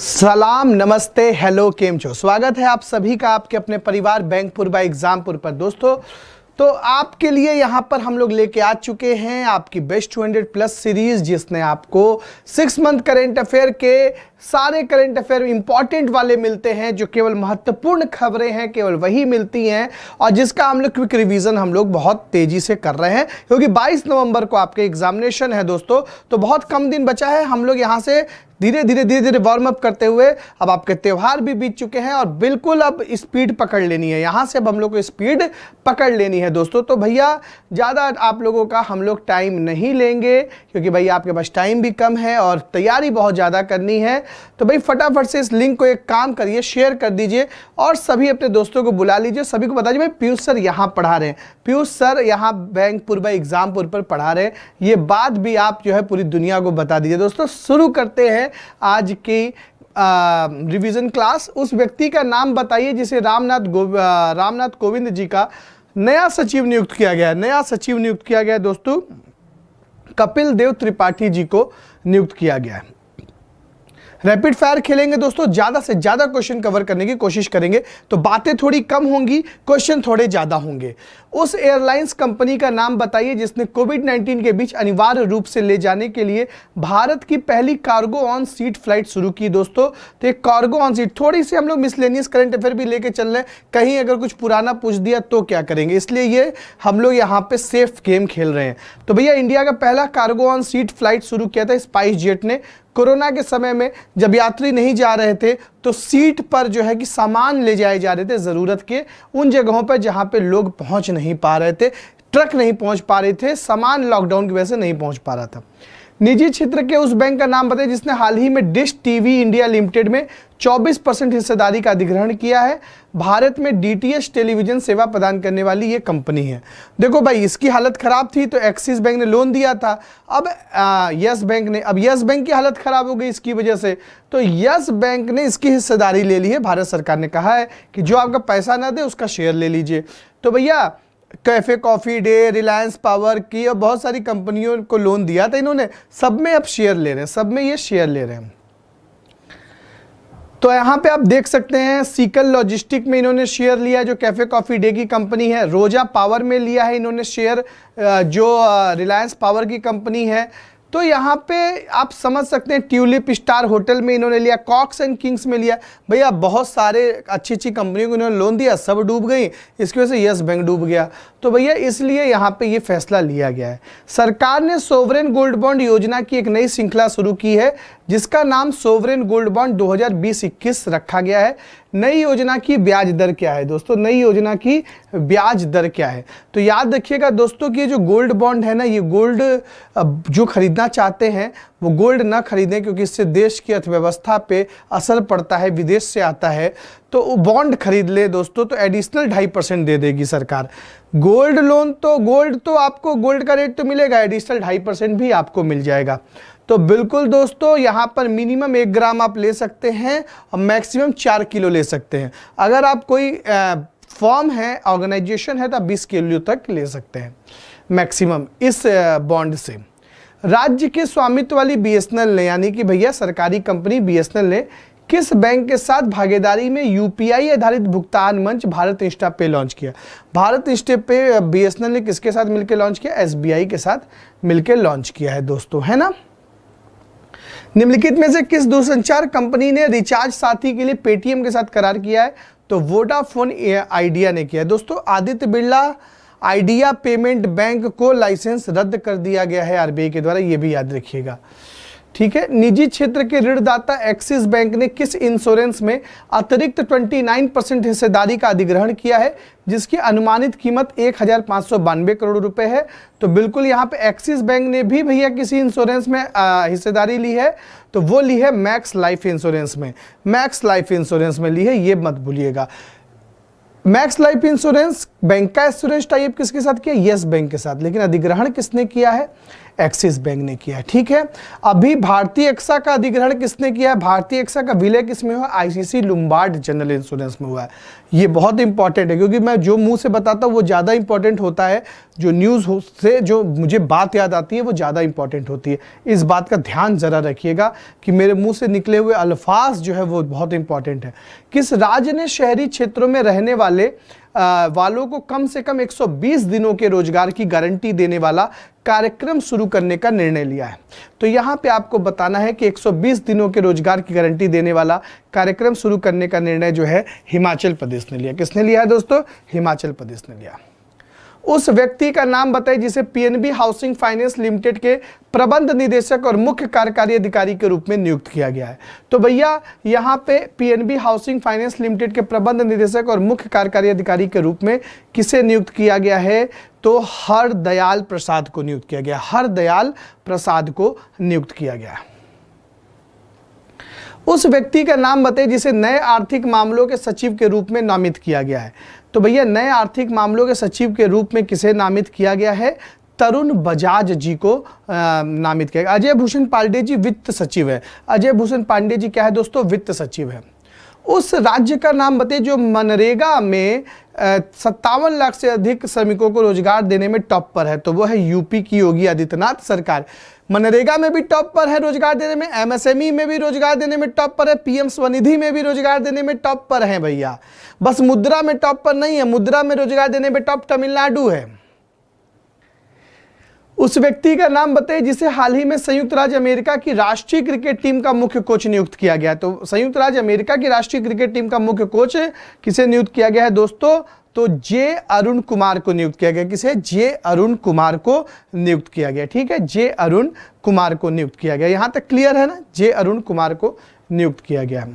सलाम, नमस्ते, हेलो, केम छो। स्वागत है आप सभी का आपके अपने परिवार बैंकपुर बाय एग्जामपुर पर। दोस्तों, तो आपके लिए यहाँ पर हम लोग लेके आ चुके हैं आपकी बेस्ट 200+ सीरीज, जिसने आपको 6 मंथ करेंट अफेयर के सारे करंट अफेयर इंपॉर्टेंट वाले मिलते हैं, जो केवल महत्वपूर्ण खबरें हैं केवल वही मिलती हैं, और जिसका हम लोग क्विक रिवीजन हम लोग बहुत तेजी से कर रहे हैं, क्योंकि 22 नवंबर को आपके एग्जामिनेशन है दोस्तों। तो बहुत कम दिन बचा है। हम लोग यहाँ से धीरे धीरे वार्म अप करते हुए अब आपके त्यौहार भी बीत चुके हैं और बिल्कुल अब स्पीड पकड़ लेनी है। यहाँ से अब हम लोग को स्पीड पकड़ लेनी है दोस्तों। तो भैया ज़्यादा आप लोगों का हम लोग टाइम नहीं लेंगे, क्योंकि भैया आपके पास टाइम भी कम है और तैयारी बहुत ज़्यादा करनी है। तो भाई फटाफट से इस लिंक को एक काम करिए, शेयर कर दीजिए और सभी अपने दोस्तों को बुला लीजिए, सभी को बता दीजिए भाई पीयूष सर यहाँ पढ़ा रहे हैं, पीयूष सर यहाँ बैंकपुर बाय एग्जामपुर पर पढ़ा रहे हैं। ये बात भी आप जो है पूरी दुनिया को बता दीजिए। दोस्तों, शुरू करते हैं आज की रिवीजन क्लास। उस व्यक्ति का नाम बताइए जिसे रामनाथ कोविंद जी का नया सचिव नियुक्त किया गया है। नया सचिव नियुक्त किया गया है दोस्तों, कपिल देव त्रिपाठी जी को नियुक्त किया गया है। रैपिड फायर खेलेंगे दोस्तों, ज़्यादा से ज़्यादा क्वेश्चन कवर करने की कोशिश करेंगे, तो बातें थोड़ी कम होंगी, क्वेश्चन थोड़े ज़्यादा होंगे। उस एयरलाइंस कंपनी का नाम बताइए जिसने कोविड-19 के बीच अनिवार्य रूप से ले जाने के लिए भारत की पहली कार्गो ऑन सीट फ्लाइट शुरू की दोस्तों। तो एक कार्गो ऑन सीट, थोड़ी सी हम लोग मिसलेनियस करंट अफेयर भी लेके चल रहे हैं, कहीं अगर कुछ पुराना पूछ दिया तो क्या करेंगे, इसलिए ये हम लोग यहाँ पे सेफ गेम खेल रहे हैं। तो भैया इंडिया का पहला कार्गो ऑन सीट फ्लाइट शुरू किया था स्पाइस जेट ने। कोरोना के समय में जब यात्री नहीं जा रहे थे तो सीट पर जो है कि सामान ले जाए जा रहे थे ज़रूरत के उन जगहों पर जहां पे लोग पहुंच नहीं पा रहे थे, ट्रक नहीं पहुंच पा रहे थे, सामान लॉकडाउन की वजह से नहीं पहुंच पा रहा था। निजी क्षेत्र के उस बैंक का नाम बताइए जिसने हाल ही में डिश टीवी इंडिया लिमिटेड में 24% हिस्सेदारी का अधिग्रहण किया है। भारत में डीटीएच टेलीविजन सेवा प्रदान करने वाली ये कंपनी है। देखो भाई, इसकी हालत खराब थी तो एक्सिस बैंक ने लोन दिया था। अब यस बैंक की हालत खराब हो गई इसकी वजह से, तो यस बैंक ने इसकी हिस्सेदारी ले ली है। भारत सरकार ने कहा है कि जो आपका पैसा ना दे उसका शेयर ले लीजिए। तो भैया cafe coffee day, Reliance power की और बहुत सारी कंपनियों को लोन दिया था इन्होंने, सब में अब शेयर ले रहे हैं, सब में ये शेयर ले रहे हैं। तो यहाँ पे आप देख सकते हैं सीकल लॉजिस्टिक में इन्होंने शेयर लिया जो कैफे कॉफी डे की कंपनी है। रोजा पावर में लिया है इन्होंने शेयर जो रिलायंस पावर की कंपनी है। तो यहाँ पे आप समझ सकते हैं ट्यूलिप स्टार होटल में इन्होंने लिया, कॉक्स एंड किंग्स में लिया। भैया बहुत सारे अच्छी कंपनियों को इन्होंने लोन दिया, सब डूब गई, इसकी वजह से यस बैंक डूब गया। तो भैया इसलिए यहाँ पे ये फैसला लिया गया है। सरकार ने सोवरेन गोल्ड बॉन्ड योजना की एक नई श्रृंखला शुरू की है जिसका नाम सोवरेन गोल्ड बॉन्ड 2020-21 रखा गया है। नई योजना की ब्याज दर क्या है दोस्तों? नई योजना की ब्याज दर क्या है? तो याद रखिएगा दोस्तों कि जो गोल्ड बॉन्ड है ना, ये गोल्ड जो खरीदना चाहते हैं वो गोल्ड ना खरीदें, क्योंकि इससे देश की अर्थव्यवस्था पे असर पड़ता है, विदेश से आता है। तो बॉन्ड खरीद ले दोस्तों, तो एडिशनल 2.5% दे देगी सरकार। गोल्ड लोन तो गोल्ड तो आपको गोल्ड का रेट तो मिलेगा, एडिशनल 2.5% भी आपको मिल जाएगा। तो बिल्कुल दोस्तों, यहाँ पर मिनिमम 1 ग्राम आप ले सकते हैं और मैक्सिमम 4 किलो ले सकते हैं। अगर आप कोई फॉर्म है, ऑर्गेनाइजेशन है, तो आप 20 किलो तक ले सकते हैं मैक्सिमम इस बॉन्ड से। राज्य के स्वामित्व वाली बीएसएनएल ने, यानी कि भैया सरकारी कंपनी बीएसएनएल ने किस बैंक के साथ भागीदारी में यूपीआई आधारित भुगतान मंच भारत इंस्टा पे लॉन्च किया? भारत इंस्टा पे बीएसएनएल ने किसके साथ मिलकर लॉन्च किया? एसबीआई के साथ मिलकर लॉन्च किया है दोस्तों, है ना। निम्नलिखित में से किस दूरसंचार कंपनी ने रिचार्ज साथी के लिए पेटीएम के साथ करार किया है? तो वोडाफोन आइडिया ने किया है दोस्तों। Aditya Birla idea payment bank को लाइसेंस रद्द कर दिया गया है आरबीआई के द्वारा, ये भी याद रखिएगा, ठीक है। निजी क्षेत्र के ऋणदाता एक्सिस बैंक ने किस इंश्योरेंस में अतिरिक्त 29% हिस्सेदारी का अधिग्रहण किया है जिसकी अनुमानित कीमत 1592 करोड़ रुपए है? तो बिल्कुल यहाँ पे एक्सिस बैंक ने भी भैया किसी इंश्योरेंस में हिस्सेदारी ली है, तो वो ली है मैक्स लाइफ इंश्योरेंस में। मैक्स लाइफ इंश्योरेंस में ली है, ये मत भूलिएगा। मैक्स लाइफ इंश्योरेंस बैंक का इंश्योरेंस टाइप किसके साथ किया? यस बैंक के साथ। लेकिन अधिग्रहण किसने किया है? एक्सिस बैंक ने किया है। ठीक है, अभी भारतीय एक्सा का अधिग्रहण किसने किया है? भारतीय एक्सा का विलय किसमें हुआ? आईसीसी लुम्बार्ड जनरल इंश्योरेंस में हुआ है। ये बहुत इंपॉर्टेंट है, क्योंकि मैं जो मुंह से बताता हूँ वो ज़्यादा इंपॉर्टेंट होता है, जो न्यूज़ से जो मुझे बात याद आती है वो ज़्यादा इंपॉर्टेंट होती है। इस बात का ध्यान ज़रा रखिएगा कि मेरे मुंह से निकले हुए अल्फाज जो है वो बहुत इंपॉर्टेंट है। किस राज्य ने शहरी क्षेत्रों में रहने वालों को कम से कम 120 दिनों के रोजगार की गारंटी देने वाला कार्यक्रम शुरू करने का निर्णय लिया है? तो यहाँ पे आपको बताना है कि 120 दिनों के रोजगार की गारंटी देने वाला कार्यक्रम शुरू करने का निर्णय जो है हिमाचल प्रदेश ने लिया। किसने लिया है दोस्तों? हिमाचल प्रदेश ने लिया। उस व्यक्ति का नाम बताइए जिसे पीएनबी हाउसिंग फाइनेंस लिमिटेड के प्रबंध निदेशक और मुख्य कार्यकारी अधिकारी के रूप में नियुक्त किया गया है। तो भैया यहाँ पे पीएनबी हाउसिंग फाइनेंस लिमिटेड के प्रबंध निदेशक और मुख्य कार्यकारी अधिकारी के रूप में किसे नियुक्त किया गया है? तो हरदयाल प्रसाद को नियुक्त किया गया। हरदयाल प्रसाद को नियुक्त किया गया। उस व्यक्ति का नाम बताइए जिसे नए आर्थिक मामलों के सचिव के रूप में नामित किया गया है। तो भैया नए आर्थिक मामलों के सचिव के रूप में किसे नामित किया गया है? तरुण बजाज जी को नामित किया गया। अजय भूषण पांडे जी वित्त सचिव है। अजय भूषण पांडे जी क्या है दोस्तों? वित्त सचिव है। उस राज्य का नाम बताइए जो मनरेगा में 57 लाख से अधिक श्रमिकों को रोजगार देने में टॉप पर है। तो वो है यूपी की योगी आदित्यनाथ सरकार। मनरेगा में भी टॉप पर है रोजगार देने में, एमएसएमई में भी रोजगार देने में टॉप पर है, पीएम स्वनिधि में भी रोजगार देने में टॉप पर है भैया। बस मुद्रा में टॉप पर नहीं है, मुद्रा में रोजगार देने में टॉप तमिलनाडु है। उस व्यक्ति का नाम बताइए जिसे हाल ही में संयुक्त राज्य अमेरिका की राष्ट्रीय क्रिकेट टीम का मुख्य कोच नियुक्त किया गया। तो संयुक्त राज्य अमेरिका की राष्ट्रीय क्रिकेट टीम का मुख्य कोच किसे नियुक्त किया गया है दोस्तों? तो जे अरुण कुमार को नियुक्त किया गया। किसे? जे अरुण कुमार को नियुक्त किया गया। ठीक है, जे अरुण कुमार को नियुक्त किया गया। यहां तक क्लियर है ना? जे अरुण कुमार को नियुक्त किया गया।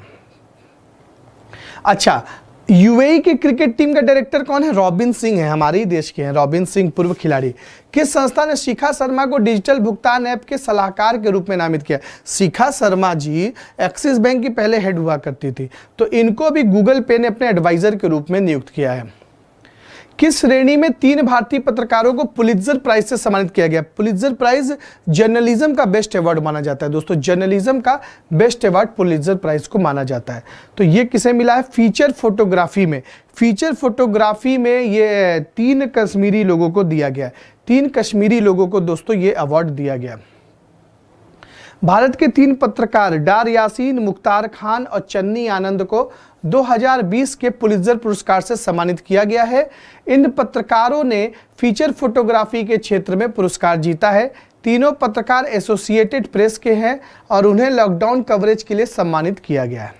अच्छा, यूएई की क्रिकेट टीम का डायरेक्टर कौन है? रॉबिन सिंह है, हमारे ही देश के हैं रॉबिन सिंह, पूर्व खिलाड़ी। किस संस्था ने शिखा शर्मा को डिजिटल भुगतान ऐप के सलाहकार के रूप में नामित किया? शिखा शर्मा जी एक्सिस बैंक की पहले हेड हुआ करती थी, तो इनको भी गूगल पे ने अपने एडवाइजर के रूप में नियुक्त किया है। किस श्रेणी में 3 भारतीय पत्रकारों को पुलित्जर प्राइज से सम्मानित किया गया? पुलित्जर प्राइज जर्नलिज्म का बेस्ट अवार्ड माना जाता है दोस्तों। जर्नलिज्म का बेस्ट अवार्ड पुलित्जर प्राइज को माना जाता है। तो ये किसे मिला है? फीचर फोटोग्राफी में। फीचर फोटोग्राफी में ये 3 कश्मीरी लोगों को दिया गया। 3 कश्मीरी लोगों को दोस्तों ये अवार्ड दिया गया। भारत के 3 पत्रकार डार यासीन, मुख्तार खान और चन्नी आनंद को 2020 के पुलित्जर पुरस्कार से सम्मानित किया गया है। इन पत्रकारों ने फीचर फोटोग्राफी के क्षेत्र में पुरस्कार जीता है। तीनों पत्रकार एसोसिएटेड प्रेस के हैं और उन्हें लॉकडाउन कवरेज के लिए सम्मानित किया गया है।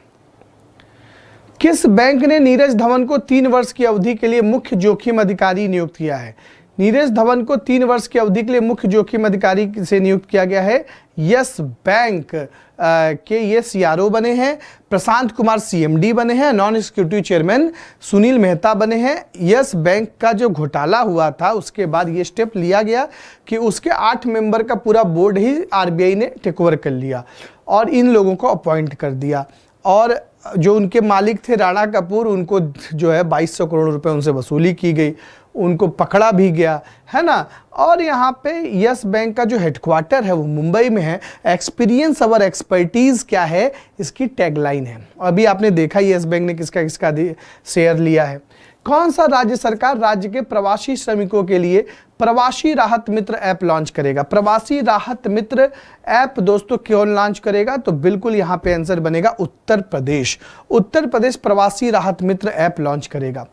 किस बैंक ने नीरज धवन को 3 वर्ष की अवधि के लिए मुख्य जोखिम अधिकारी नियुक्त किया है? नीरज धवन को 3 वर्ष की अवधि के लिए मुख्य जोखिम अधिकारी से नियुक्त किया गया है। यस बैंक के ये सीआरओ बने हैं। प्रशांत कुमार सीएमडी बने हैं। Non executive chairman Sunil Mehta बने हैं। यस बैंक का जो घोटाला हुआ था उसके बाद ये स्टेप लिया गया कि उसके 8 मेंबर का पूरा बोर्ड ही आरबीआई ने टेक ओवर कर लिया और इन लोगों को अपॉइंट कर दिया। और जो उनके मालिक थे राणा कपूर, उनको जो है 2200 करोड़ रुपए उनसे वसूली की गई, उनको पकड़ा भी गया है ना। और यहाँ पे यस बैंक का जो हेडक्वार्टर है वो मुंबई में है। एक्सपीरियंस और एक्सपर्टीज क्या है, इसकी टैगलाइन है। अभी आपने देखा यस बैंक ने किसका किसका शेयर लिया है। कौन सा राज्य सरकार राज्य के प्रवासी श्रमिकों के लिए प्रवासी राहत मित्र ऐप लॉन्च करेगा? प्रवासी राहत मित्र ऐप दोस्तों कौन लॉन्च करेगा? तो बिल्कुल यहाँ पे आंसर बनेगा उत्तर प्रदेश। उत्तर प्रदेश प्रवासी राहत मित्र ऐप लॉन्च करेगा।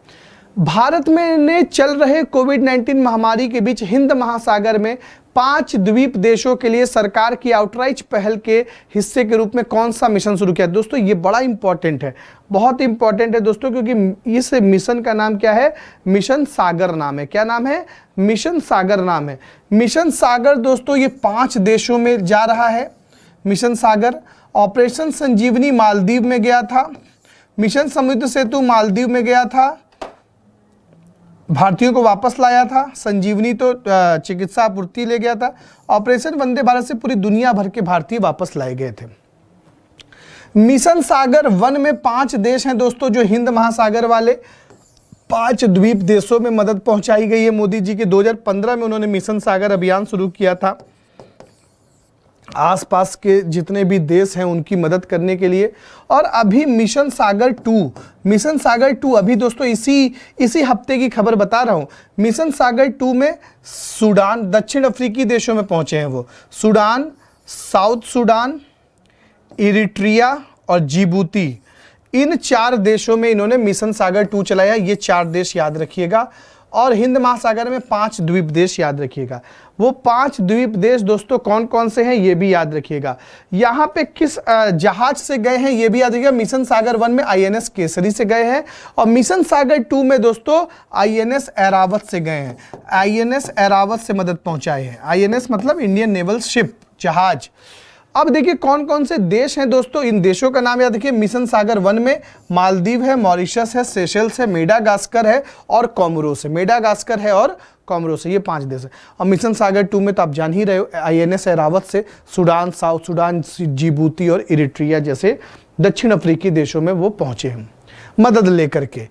भारत में चल रहे कोविड-19 महामारी के बीच हिंद महासागर में 5 द्वीप देशों के लिए सरकार की आउटरीच पहल के हिस्से के रूप में कौन सा मिशन शुरू किया? दोस्तों ये बड़ा इंपॉर्टेंट है, बहुत इंपॉर्टेंट है दोस्तों, क्योंकि इस मिशन का नाम क्या है? मिशन सागर नाम है। क्या नाम है? मिशन सागर नाम है। मिशन सागर दोस्तों ये 5 देशों में जा रहा है। मिशन सागर ऑपरेशन संजीवनी मालदीव में गया था। मिशन समुद्र सेतु मालदीव में गया था, भारतीयों को वापस लाया था। संजीवनी तो चिकित्सा आपूर्ति ले गया था। ऑपरेशन वंदे भारत से पूरी दुनिया भर के भारतीय वापस लाए गए थे। मिशन सागर 1 में 5 देश हैं दोस्तों जो हिंद महासागर वाले। 5 द्वीप देशों में मदद पहुंचाई गई है मोदी जी के। 2015 में उन्होंने मिशन सागर अभियान शुरू किया था। आसपास के जितने भी देश हैं उनकी मदद करने के लिए। और अभी मिशन सागर 2 अभी दोस्तों इसी हफ्ते की खबर बता रहा हूं। मिशन सागर 2 में सूडान, दक्षिण अफ्रीकी देशों में पहुंचे हैं वो, सूडान, साउथ सूडान, इरिट्रिया और जिबूती, इन 4 देशों में इन्होंने मिशन सागर 2 चलाया। ये 4 देश याद रखिएगा। और हिंद महासागर में 5 द्वीप देश याद रखिएगा। वो 5 द्वीप देश दोस्तों कौन कौन से हैं ये भी याद रखिएगा। यहाँ पे किस जहाज से गए हैं ये भी याद रखिएगा। मिशन सागर 1 में INS केसरी से गए हैं और मिशन सागर 2 में दोस्तों INS ऐरावत से गए हैं। INS ऐरावत से मदद पहुंचाए हैं। INS मतलब इंडियन नेवल शिप, जहाज। अब देखिए कौन कौन से देश हैं दोस्तों, इन देशों का नाम याद रखिए। मिशन सागर 1 में मालदीव है, मॉरिशस है, सेशल्स है, मेडागास्कर है और कोमोरोस है। मेडागास्कर है और कोमोरोस है, ये 5 देश है। और मिशन सागर 2 में तो आप जान ही रहे हो, INS ऐरावत से सूडान, साउथ सूडान, जिबूती और इरिट्रिया जैसे दक्षिण अफ्रीकी देशों में वो पहुंचे हैं मदद लेकर के।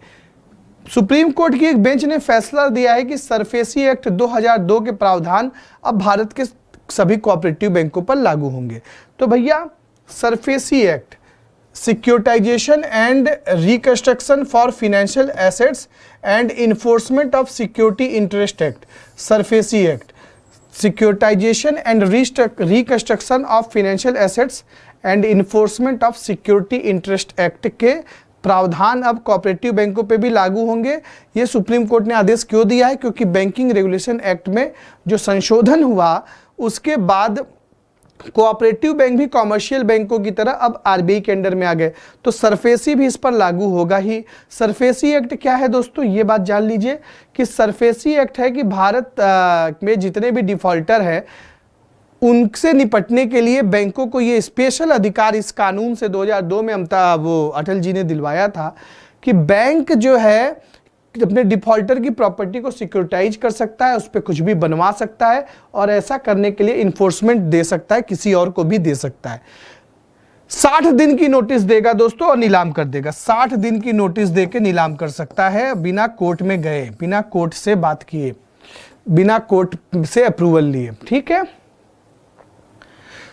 सुप्रीम कोर्ट की एक बेंच ने फैसला दिया है कि सरफेसी एक्ट 2002 के प्रावधान अब भारत के सभी कोऑपरेटिव बैंकों पर लागू होंगे। तो भैया SARFAESI act, securitization and reconstruction for financial assets and enforcement of security interest act, SARFAESI act, securitization and reconstruction of financial assets and enforcement of security interest act के प्रावधान अब कोऑपरेटिव बैंकों पे भी लागू होंगे। ये सुप्रीम कोर्ट ने आदेश क्यों दिया है? क्योंकि बैंकिंग रेगुलेशन एक्ट में जो संशोधन हुआ उसके बाद कोऑपरेटिव बैंक भी कॉमर्शियल बैंकों की तरह अब RBI के अंडर में आ गए, तो सरफेसी भी इस पर लागू होगा ही। सरफेसी एक्ट क्या है दोस्तों, ये बात जान लीजिए कि सरफेसी एक्ट है कि भारत में जितने भी डिफॉल्टर हैं उनसे निपटने के लिए बैंकों को ये स्पेशल अधिकार इस कानून से 2002 में अटल जी ने दिलवाया था कि बैंक जो है अपने डिफॉल्टर की प्रॉपर्टी को सिक्योरिटाइज कर सकता है, उस पर कुछ भी बनवा सकता है और ऐसा करने के लिए इन्फोर्समेंट दे सकता है, किसी और को भी दे सकता है। 60 दिन की नोटिस देगा दोस्तों और नीलाम कर देगा। 60 दिन की नोटिस देके नीलाम कर सकता है बिना कोर्ट में गए, बिना कोर्ट से बात किए, बिना कोर्ट से अप्रूवल लिए। ठीक है।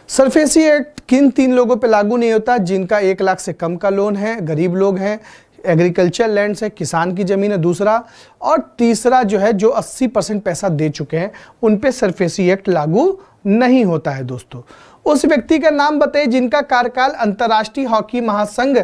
सरफेसी एक्ट किन 3 लोगों पे लागू नहीं होता? जिनका 1 लाख से कम का लोन है, गरीब लोग हैं, एग्रीकल्चर लैंड है, किसान की जमीन है दूसरा, और तीसरा जो है जो 80% पैसा दे चुके हैं उन पे सरफेसी एक्ट लागू नहीं होता है दोस्तों। उस व्यक्ति का नाम बताइए जिनका कार्यकाल अंतर्राष्ट्रीय हॉकी महासंघ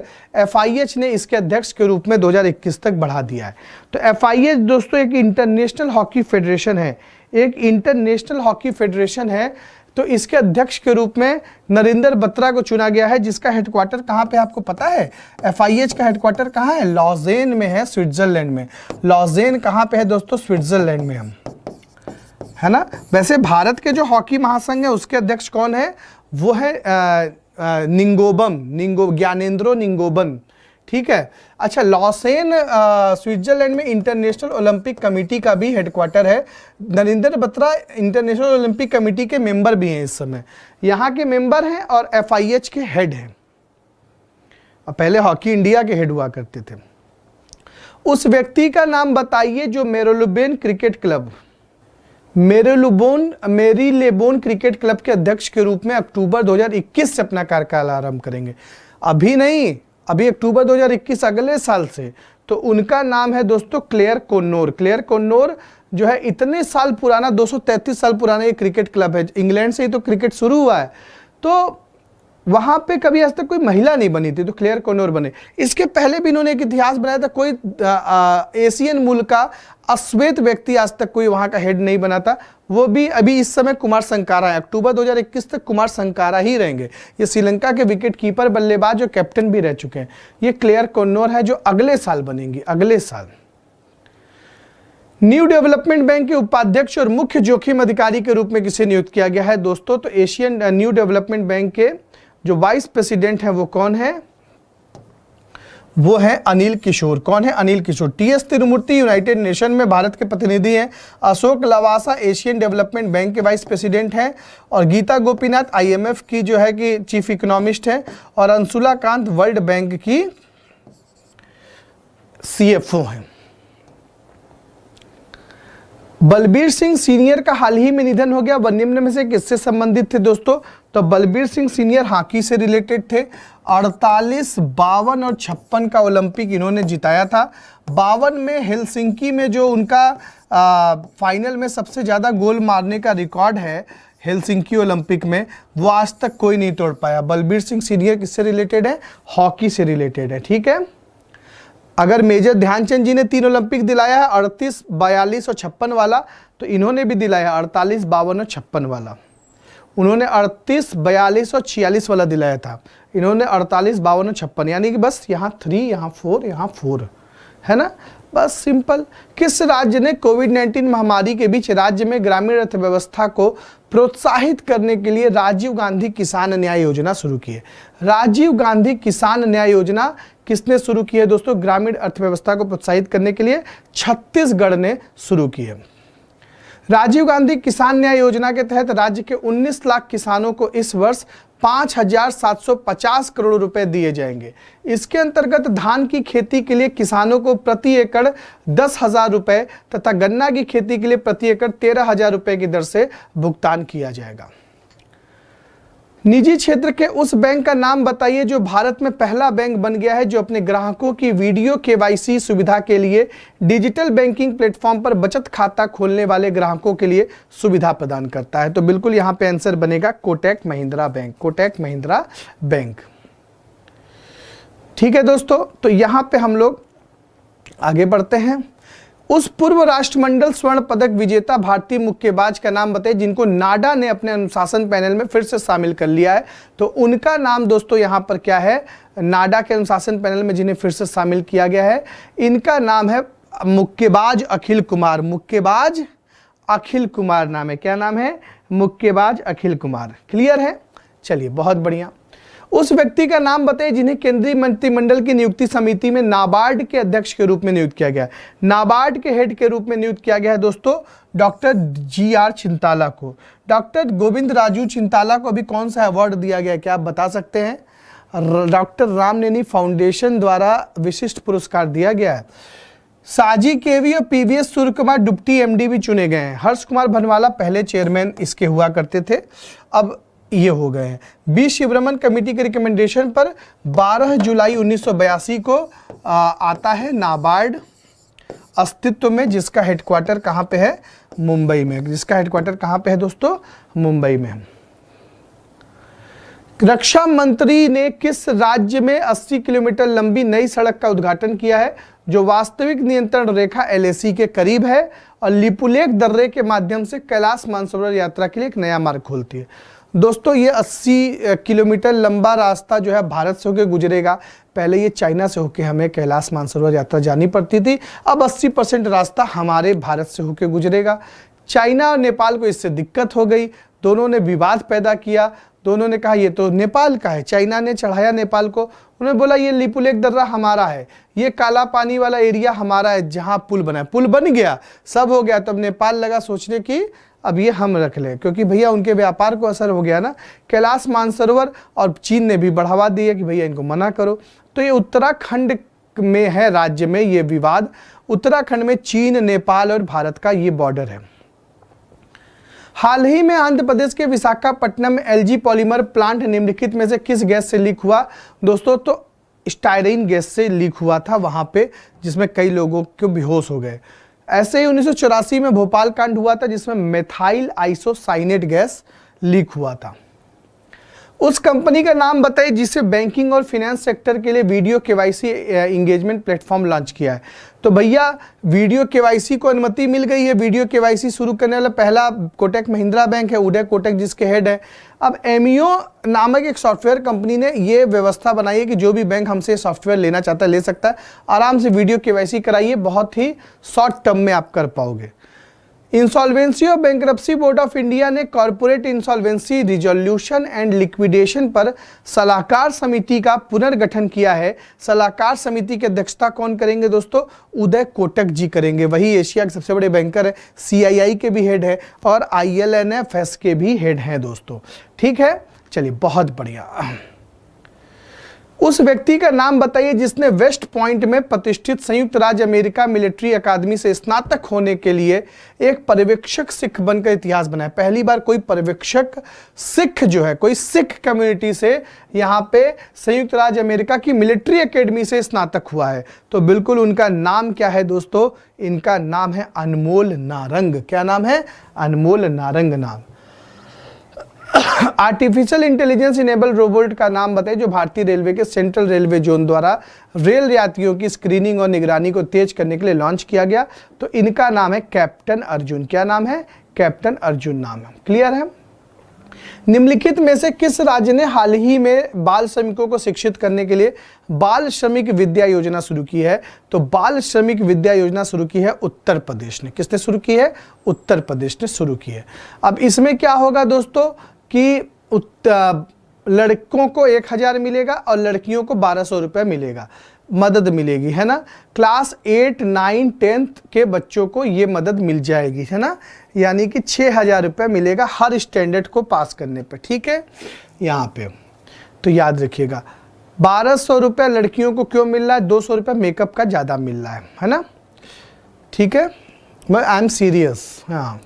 FIH ने इसके अध्यक्ष के रूप में 2021 तक बढ़ा दिया है। तो FIH दोस्तों एक इंटरनेशनल हॉकी फेडरेशन है, एक इंटरनेशनल हॉकी फेडरेशन है। तो इसके अध्यक्ष के रूप में नरेंद्र बत्रा को चुना गया है, जिसका हेडक्वार्टर कहाँ पे आपको पता है? FIH का हेडक्वार्टर कहाँ है? लॉजेन में है, स्विट्जरलैंड में। लॉजेन कहाँ पे है दोस्तों? स्विट्जरलैंड में हम, है ना। वैसे भारत के जो हॉकी महासंघ है उसके अध्यक्ष कौन है? वो है ज्ञानेंद्रो निंगोबन। ठीक है। अच्छा, लॉसेन स्विट्जरलैंड में इंटरनेशनल ओलंपिक कमेटी का भी हेडक्वार्टर है। Narendra Batra international Olympic committee के मेंबर भी हैं इस समय, यहाँ के मेंबर हैं और FIH के हेड हैं। पहले हॉकी इंडिया के हेड हुआ करते थे। उस व्यक्ति का नाम बताइए जो Marylebone cricket club, Marylebone cricket club के अध्यक्ष के रूप में अक्टूबर 2021 से अपना कार्यकाल आरंभ करेंगे। अभी नहीं, अभी अक्टूबर 2021 अगले साल से। तो उनका नाम है दोस्तों क्लेयर कोन्नोर। क्लेयर कोन्नोर जो है इतने साल पुराना, 233 साल पुराना ये क्रिकेट क्लब है। इंग्लैंड से ही तो क्रिकेट शुरू हुआ है, तो वहां पे कभी आज तक कोई महिला नहीं बनी थी, तो क्लेयर कोन्नोर बने। इसके पहले भी इन्होंने एक इतिहास बनाया था, कोई एशियन मूल का अश्वेत व्यक्ति आज तक कोई वहां का हेड नहीं बना था। वो भी अभी इस समय कुमार संकारा है। अक्टूबर 2021 तक कुमार संकारा ही रहेंगे। ये श्रीलंका के विकेट कीपर, बल्लेबाज और कैप्टन भी रह चुके हैं। ये क्लेयर कोन्नोर है जो अगले साल बनेंगी, अगले साल। न्यू डेवलपमेंट बैंक के उपाध्यक्ष और मुख्य जोखिम अधिकारी के रूप में किसे नियुक्त किया गया है दोस्तों? तो एशियन न्यू डेवलपमेंट बैंक के जो वाइस प्रेसिडेंट है वो कौन है? वो है अनिल किशोर। कौन है? अनिल किशोर। TS तिरुमूर्ति यूनाइटेड नेशन में भारत के प्रतिनिधि हैं। Ashok Lavasa Asian development bank के वाइस प्रेसिडेंट हैं और गीता गोपीनाथ IMF की जो है कि चीफ इकोनॉमिस्ट हैं और अंशुला कांत वर्ल्ड बैंक की CFO हैं। बलबीर सिंह सीनियर का हाल ही में निधन हो गया। वह निम्न में से किससे संबंधित थे दोस्तों? तो बलबीर सिंह सीनियर हॉकी से रिलेटेड थे। 48, 52 और 56 का ओलंपिक इन्होंने जिताया था। 52 में हेलसिंकी में जो उनका फाइनल में सबसे ज़्यादा गोल मारने का रिकॉर्ड है हेलसिंकी ओलंपिक में, वो आज तक कोई नहीं तोड़ पाया। बलबीर सिंह सीनियर किससे रिलेटेड है? हॉकी से रिलेटेड है। ठीक है, अगर मेजर ध्यानचंद जी ने 3 ओलंपिक दिलाया है, 38, 42 और 56 वाला, तो इन्होंने भी दिलाया 48, 52 और 56 वाला। उन्होंने 38, 42 और 46 वाला दिलाया था, इन्होंने 48, 52 और 56, यानी कि बस यहाँ 3, यहाँ 4, यहाँ 4 है ना, बस सिंपल। किस राज्य ने कोविड-19 महामारी के बीच राज्य में ग्रामीण अर्थव्यवस्था को प्रोत्साहित करने के लिए राजीव गांधी किसान न्याय योजना शुरू की है? राजीव गांधी किसान न्याय योजना किसने शुरू की है दोस्तों? ग्रामीण अर्थव्यवस्था को प्रोत्साहित करने के लिए छत्तीसगढ़ ने शुरू की है। राजीव गांधी किसान न्याय योजना के तहत राज्य के 19 लाख किसानों को इस वर्ष 5,750 करोड़ रुपए दिए जाएंगे। इसके अंतर्गत धान की खेती के लिए किसानों को प्रति एकड़ 10,000 रुपए तथा गन्ना की खेती के लिए प्रति एकड़ 13,000 रुपए की दर से भुगतान किया जाएगा। निजी क्षेत्र के उस बैंक का नाम बताइए जो भारत में पहला बैंक बन गया है जो अपने ग्राहकों की वीडियो केवाईसी सुविधा के लिए डिजिटल बैंकिंग प्लेटफॉर्म पर बचत खाता खोलने वाले ग्राहकों के लिए सुविधा प्रदान करता है। तो बिल्कुल यहां पे आंसर बनेगा कोटक महिंद्रा बैंक, कोटक महिंद्रा बैंक। ठीक है दोस्तों, तो यहां पे हम लोग आगे बढ़ते हैं। उस पूर्व राष्ट्रमंडल स्वर्ण पदक विजेता भारतीय मुक्केबाज का नाम बताइए जिनको नाडा ने अपने अनुशासन पैनल में फिर से शामिल कर लिया है। तो उनका नाम दोस्तों यहां पर क्या है? नाडा के अनुशासन पैनल में जिन्हें फिर से शामिल किया गया है, इनका नाम है मुक्केबाज अखिल कुमार। मुक्केबाज अखिल कुमार नाम है। क्या नाम है? मुक्केबाज अखिल कुमार। क्लियर है? चलिए, बहुत बढ़िया। उस व्यक्ति का नाम बताइए जिन्हें केंद्रीय मंत्रिमंडल की नियुक्ति समिति में नाबार्ड के अध्यक्ष के रूप में नियुक्त किया गया। नाबार्ड के हेड के रूप में नियुक्त किया गया है दोस्तों डॉक्टर GR चिंताला को। डॉक्टर गोविंद राजू चिंताला को अभी कौन सा अवार्ड दिया गया, क्या आप बता सकते हैं? डॉक्टर रामनैनी फाउंडेशन द्वारा विशिष्ट पुरस्कार दिया गया है। साजी केवी और PVS सूर्यकुमार डिप्टी MD भी चुने गए हैं। हर्ष कुमार भनवाला पहले चेयरमैन इसके हुआ करते थे, अब ये हो गए हैं। बी शिवरमन कमेटी के रिकमेंडेशन पर 12 जुलाई 1982 को आता है नाबार्ड अस्तित्व में, जिसका हेडक्वार्टर कहाँ पे है? मुंबई में। जिसका हेडक्वार्टर कहाँ पे है दोस्तों? मुंबई में। रक्षा मंत्री ने किस राज्य में 80 किलोमीटर लंबी नई सड़क का उद्घाटन किया है जो वास्तविक नियंत्रण रेखा LAC के करीब है और लिपुलेख दर्रे के माध्यम से कैलाश मानसरोवर यात्रा के लिए एक नया मार्ग खोलती है? दोस्तों ये 80 किलोमीटर लंबा रास्ता जो है भारत से होकर गुजरेगा। पहले ये चाइना से होकर हमें कैलाश मानसरोवर यात्रा जानी पड़ती थी, अब 80% रास्ता हमारे भारत से होकर गुजरेगा। चाइना और नेपाल को इससे दिक्कत हो गई, दोनों ने विवाद पैदा किया। दोनों ने कहा ये तो नेपाल का है, चाइना ने चढ़ाया नेपाल को, उन्होंने बोला ये लिपुलेख दर्रा हमारा है, ये काला पानी वाला एरिया हमारा है जहां पुल बना है। पुल बन गया, सब हो गया, तब नेपाल लगा सोचने की अब ये हम रख लें, क्योंकि भैया उनके व्यापार को असर हो गया ना कैलाश मानसरोवर, और चीन ने भी बढ़ावा दिया कि भैया इनको मना करो। तो ये उत्तराखंड में है, राज्य में ये विवाद। उत्तराखंड में चीन, नेपाल और भारत का ये बॉर्डर है। हाल ही में आंध्र प्रदेश के विशाखापट्टनम में LG पॉलीमर प्लांट निम्नलिखित में से किस गैस से लीक हुआ? दोस्तों तो स्टाइरीन गैस से लीक हुआ था वहां पे, जिसमें कई लोगों को बेहोश हो गए। ऐसे ही 1984 में भोपाल कांड हुआ था जिसमें मेथाइल आइसोसाइनेट गैस लीक हुआ था। उस कंपनी का नाम बताइए जिसे बैंकिंग और फाइनेंस सेक्टर के लिए video KYC engagement platform launch किया है। तो भैया वीडियो केवाईसी को अनुमति मिल गई है। वीडियो केवाईसी शुरू करने वाला पहला कोटक महिंद्रा बैंक है, उदय कोटक जिसके हेड है। अब एमियो नामक एक सॉफ्टवेयर कंपनी ने ये व्यवस्था बनाई है कि जो भी बैंक हमसे सॉफ्टवेयर लेना चाहता है ले सकता है। आराम से वीडियो केवाईसी कराइए, बहुत ही शॉर्ट टर्म में आप कर पाओगे। इंसॉल्वेंसी और बैंक्रप्सी बोर्ड ऑफ इंडिया ने corporate insolvency resolution and liquidation पर सलाहकार समिति का पुनर्गठन किया है। सलाहकार समिति की अध्यक्षता कौन करेंगे दोस्तों? उदय कोटक जी करेंगे। वही एशिया के सबसे बड़े बैंकर है, CII के भी हेड है और ILNFS के भी हेड हैं दोस्तों। ठीक है, चलिए बहुत बढ़िया। उस व्यक्ति का नाम बताइए जिसने वेस्ट पॉइंट में प्रतिष्ठित संयुक्त राज्य अमेरिका मिलिट्री अकादमी से स्नातक होने के लिए एक पर्यवेक्षक सिख बनकर इतिहास बनाया। पहली बार कोई पर्यवेक्षक सिख जो है, कोई सिख कम्युनिटी से यहाँ पे संयुक्त राज्य अमेरिका की मिलिट्री एकेडमी से स्नातक हुआ है। तो बिल्कुल उनका नाम क्या है दोस्तों? इनका नाम है अनमोल नारंग। क्या नाम है? अनमोल नारंग नाम। आर्टिफिशियल इंटेलिजेंस इनेबल रोबोट का नाम बताइए जो भारतीय रेलवे के सेंट्रल रेलवे जोन द्वारा रेल यात्रियों की स्क्रीनिंग और निगरानी को तेज करने के लिए लॉन्च किया गया। तो इनका नाम है कैप्टन अर्जुन। क्या नाम है? कैप्टन अर्जुन नाम है। क्लियर है? निम्नलिखित में से किस राज्य ने हाल ही में बाल श्रमिकों को शिक्षित करने के लिए बाल श्रमिक विद्या योजना शुरू की है? तो बाल श्रमिक विद्या योजना शुरू की है उत्तर प्रदेश ने। किसने शुरू की है? उत्तर प्रदेश ने शुरू की है। अब इसमें क्या होगा दोस्तों कि लड़कों को 1000 मिलेगा और लड़कियों को 1200 रुपये मिलेगा, मदद मिलेगी, है ना। क्लास 8, 9, 10 के बच्चों को ये मदद मिल जाएगी, है ना। यानी कि 6000 रुपये मिलेगा हर स्टैंडर्ड को पास करने पे। ठीक है, यहाँ पे तो याद रखिएगा 1200 रुपये लड़कियों को क्यों मिल रहा है? 200 रुपये मेकअप का ज़्यादा मिल रहा है ना। ठीक है, मैं आई एम सीरियस। हाँ,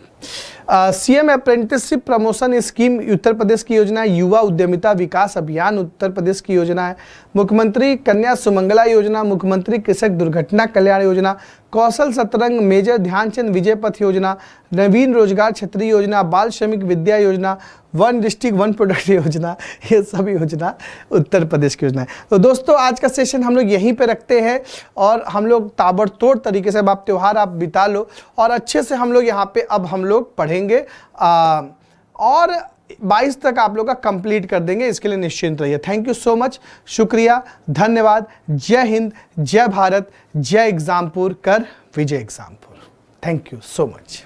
CM apprenticeship promotion scheme Uttar Pradesh की योजना है। युवा उद्यमिता विकास अभियान उत्तर प्रदेश की योजना है। मुख्यमंत्री कन्या सुमंगला योजना, मुख्यमंत्री कृषक दुर्घटना कल्याण योजना, कौशल सतरंग मेजर ध्यानचंद विजय पथ योजना, नवीन रोजगार छतरी योजना, बाल श्रमिक विद्या योजना, वन डिस्ट्रिक्ट वन प्रोडक्ट योजना, ये सब योजना उत्तर प्रदेश की योजना है। तो दोस्तों आज का सेशन हम लोग यहीं पे रखते हैं और हम लोग ताबड़तोड़ तरीके से अब आप त्यौहार आप बिता लो और अच्छे से हम लोग यहाँ पे अब हम लोग पढ़ेंगे और 22 तक आप लोग का कंप्लीट कर देंगे। इसके लिए निश्चिंत रहिए। थैंक यू सो मच, शुक्रिया, धन्यवाद। जय हिंद, जय भारत, जय एग्जामपुर कर विजय Exampur. Thank you so much.